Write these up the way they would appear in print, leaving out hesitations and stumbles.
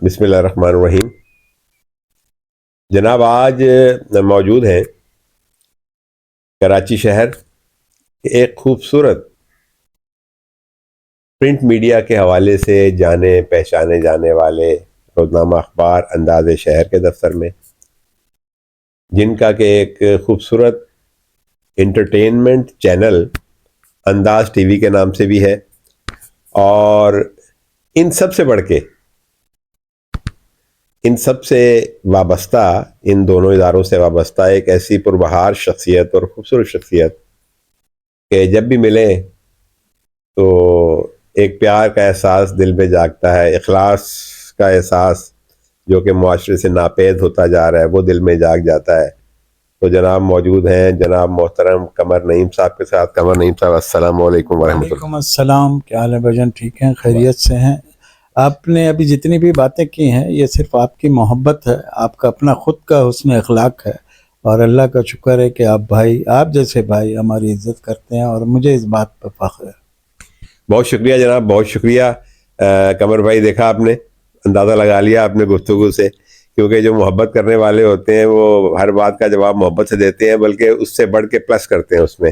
بسم اللہ الرحمن الرحیم. جناب آج موجود ہیں کراچی شہر ایک خوبصورت پرنٹ میڈیا کے حوالے سے جانے پہچانے جانے والے روزنامہ اخبار انداز شہر کے دفتر میں، جن کا کہ ایک خوبصورت انٹرٹینمنٹ چینل انداز ٹی وی کے نام سے بھی ہے، اور ان سب سے بڑھ کے ان سب سے وابستہ، ان دونوں اداروں سے وابستہ ایک ایسی پربہار شخصیت اور خوبصورت شخصیت کہ جب بھی ملے تو ایک پیار کا احساس دل میں جاگتا ہے، اخلاص کا احساس جو کہ معاشرے سے ناپید ہوتا جا رہا ہے وہ دل میں جاگ جاتا ہے. تو جناب موجود ہیں جناب محترم قمر نعیم صاحب کے ساتھ. قمر نعیم صاحب السلام علیکم ورحمۃ اللہ. وعلیکم السلام، کیا حال ہے بھجن؟ ٹھیک ہیں، خیریت سے ہیں؟ آپ نے ابھی جتنی بھی باتیں کی ہیں یہ صرف آپ کی محبت ہے، آپ کا اپنا خود کا حسن اخلاق ہے، اور اللہ کا شکر ہے کہ آپ جیسے بھائی ہماری عزت کرتے ہیں، اور مجھے اس بات پر فخر ہے. بہت شکریہ جناب، بہت شکریہ. قمر بھائی دیکھا آپ نے، اندازہ لگا لیا آپ نے گفتگو سے، کیونکہ جو محبت کرنے والے ہوتے ہیں وہ ہر بات کا جواب محبت سے دیتے ہیں، بلکہ اس سے بڑھ کے پلس کرتے ہیں اس میں.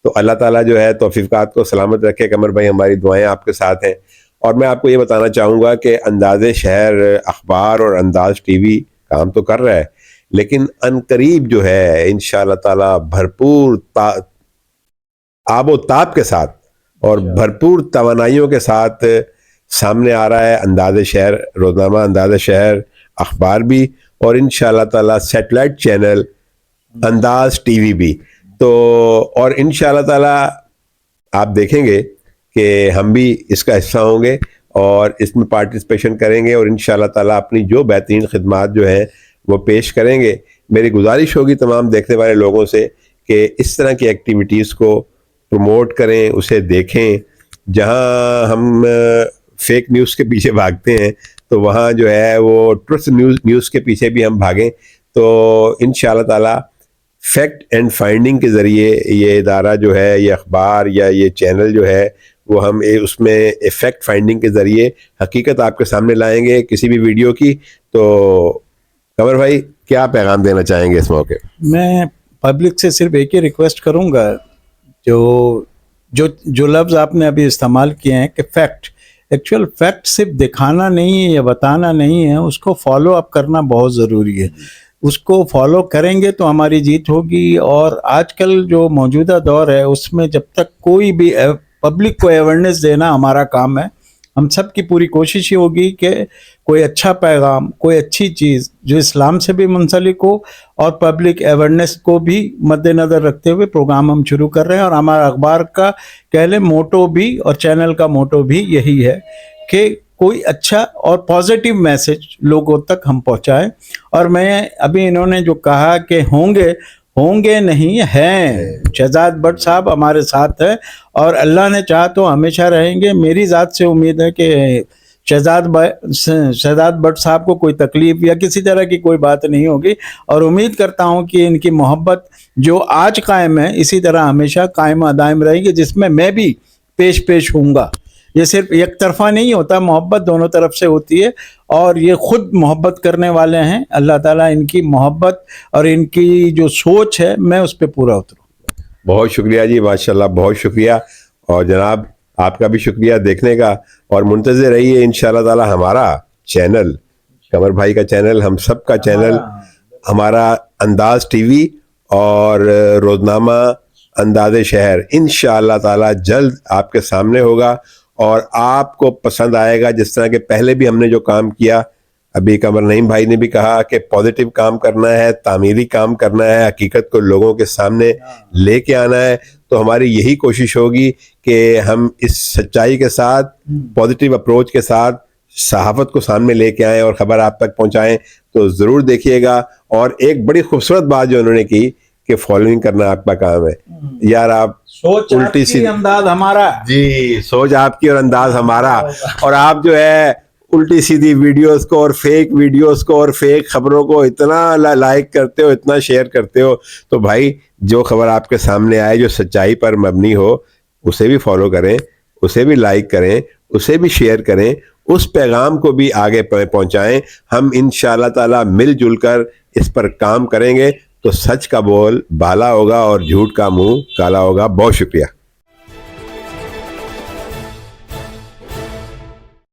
تو اللہ تعالیٰ جو ہے توفیقات کو سلامت رکھے. قمر بھائی ہماری دعائیں آپ کے ساتھ ہیں. اور میں آپ کو یہ بتانا چاہوں گا کہ انداز شہر اخبار اور انداز ٹی وی کام تو کر رہا ہے، لیکن ان قریب جو ہے انشاءاللہ تعالیٰ بھرپور آب و تاب کے ساتھ اور بھرپور توانائیوں کے ساتھ سامنے آ رہا ہے انداز شہر روزنامہ، انداز شہر اخبار بھی، اور انشاءاللہ تعالیٰ سیٹلائٹ چینل انداز ٹی وی بھی. تو اور انشاءاللہ تعالیٰ آپ دیکھیں گے کہ ہم بھی اس کا حصہ ہوں گے اور اس میں پارٹیسپیشن کریں گے، اور انشاءاللہ تعالیٰ اپنی جو بہترین خدمات جو ہیں وہ پیش کریں گے. میری گزارش ہوگی تمام دیکھنے والے لوگوں سے کہ اس طرح کی ایکٹیویٹیز کو پروموٹ کریں، اسے دیکھیں. جہاں ہم فیک نیوز کے پیچھے بھاگتے ہیں تو وہاں جو ہے وہ ٹروتھ نیوز کے پیچھے بھی ہم بھاگیں. تو انشاءاللہ تعالیٰ فیکٹ اینڈ فائنڈنگ کے ذریعے یہ ادارہ جو ہے، یہ اخبار یا یہ چینل جو ہے، وہ ہم اس میں فیکٹ فائنڈنگ کے ذریعے حقیقت آپ کے سامنے لائیں گے کسی بھی ویڈیو کی. تو قمر بھائی کیا پیغام دینا چاہیں گے اس موقع؟ میں پبلک سے صرف ایک ہی ریکویسٹ کروں گا، جو لفظ آپ نے ابھی استعمال کیے ہیں کہ فیکٹ، ایکچوئل فیکٹ صرف دکھانا نہیں ہے یا بتانا نہیں ہے، اس کو فالو اپ کرنا بہت ضروری ہے. اس کو فالو کریں گے تو ہماری جیت ہوگی. اور آج کل جو موجودہ دور ہے اس میں جب تک کوئی بھی پبلک کو اویئرنیس دینا ہمارا کام ہے. ہم سب کی پوری کوشش یہ ہوگی کہ کوئی اچھا پیغام، کوئی اچھی چیز جو اسلام سے بھی منسلک ہو اور پبلک اویئرنیس کو بھی مد نظر رکھتے ہوئے پروگرام ہم شروع کر رہے ہیں. اور ہمارا اخبار کا کہہ لیں موٹو بھی اور چینل کا موٹو بھی یہی ہے کہ کوئی اچھا اور پازیٹیو میسج لوگوں تک ہم پہنچائیں. اور میں ابھی انہوں نے جو کہا کہ ہوں گے نہیں ہیں، شہزاد بٹ صاحب ہمارے ساتھ ہیں اور اللہ نے چاہا تو ہمیشہ رہیں گے. میری ذات سے امید ہے کہ شہزاد بٹ صاحب کو کوئی تکلیف یا کسی طرح کی کوئی بات نہیں ہوگی، اور امید کرتا ہوں کہ ان کی محبت جو آج قائم ہے اسی طرح ہمیشہ قائم و دائم رہے گی، جس میں میں بھی پیش ہوں گا. یہ صرف ایک طرفہ نہیں ہوتا، محبت دونوں طرف سے ہوتی ہے، اور یہ خود محبت کرنے والے ہیں. اللہ تعالیٰ ان کی محبت اور ان کی جو سوچ ہے میں اس پہ پورا اتروں. بہت شکریہ جی، ماشاءاللہ بہت شکریہ. اور جناب آپ کا بھی شکریہ دیکھنے کا، اور منتظر رہیے انشاءاللہ تعالی ہمارا چینل، قمر بھائی کا چینل، ہم سب کا چینل، ہمارا انداز ٹی وی اور روزنامہ انداز شہر انشاءاللہ تعالی جلد آپ کے سامنے ہوگا اور آپ کو پسند آئے گا. جس طرح کہ پہلے بھی ہم نے جو کام کیا، ابھی قمر نعیم بھائی نے بھی کہا کہ پازیٹیو کام کرنا ہے، تعمیری کام کرنا ہے، حقیقت کو لوگوں کے سامنے لے کے آنا ہے. تو ہماری یہی کوشش ہوگی کہ ہم اس سچائی کے ساتھ، پازیٹیو اپروچ کے ساتھ صحافت کو سامنے لے کے آئیں اور خبر آپ تک پہنچائیں. تو ضرور دیکھیے گا. اور ایک بڑی خوبصورت بات جو انہوں نے کی کہ فالوئنگ کرنا آپ کا کام ہے. یار آپ سوچ الٹی سی انداز ہمارا، جی سوچ آپ کی اور انداز ہمارا، اور آپ جو ہے الٹی سیدھی ویڈیوز کو اور فیک ویڈیوز کو اور فیک خبروں کو اتنا لائک کرتے ہو، اتنا شیئر کرتے ہو. تو بھائی جو خبر آپ کے سامنے آئے جو سچائی پر مبنی ہو اسے بھی فالو کریں، اسے بھی لائک کریں، اسے بھی شیئر کریں، اس پیغام کو بھی آگے پہنچائیں. ہم انشاءاللہ تعالی مل جل کر اس پر کام کریں گے تو سچ کا بول بالا ہوگا اور جھوٹ کا منہ کالا ہوگا. بہت شکریہ.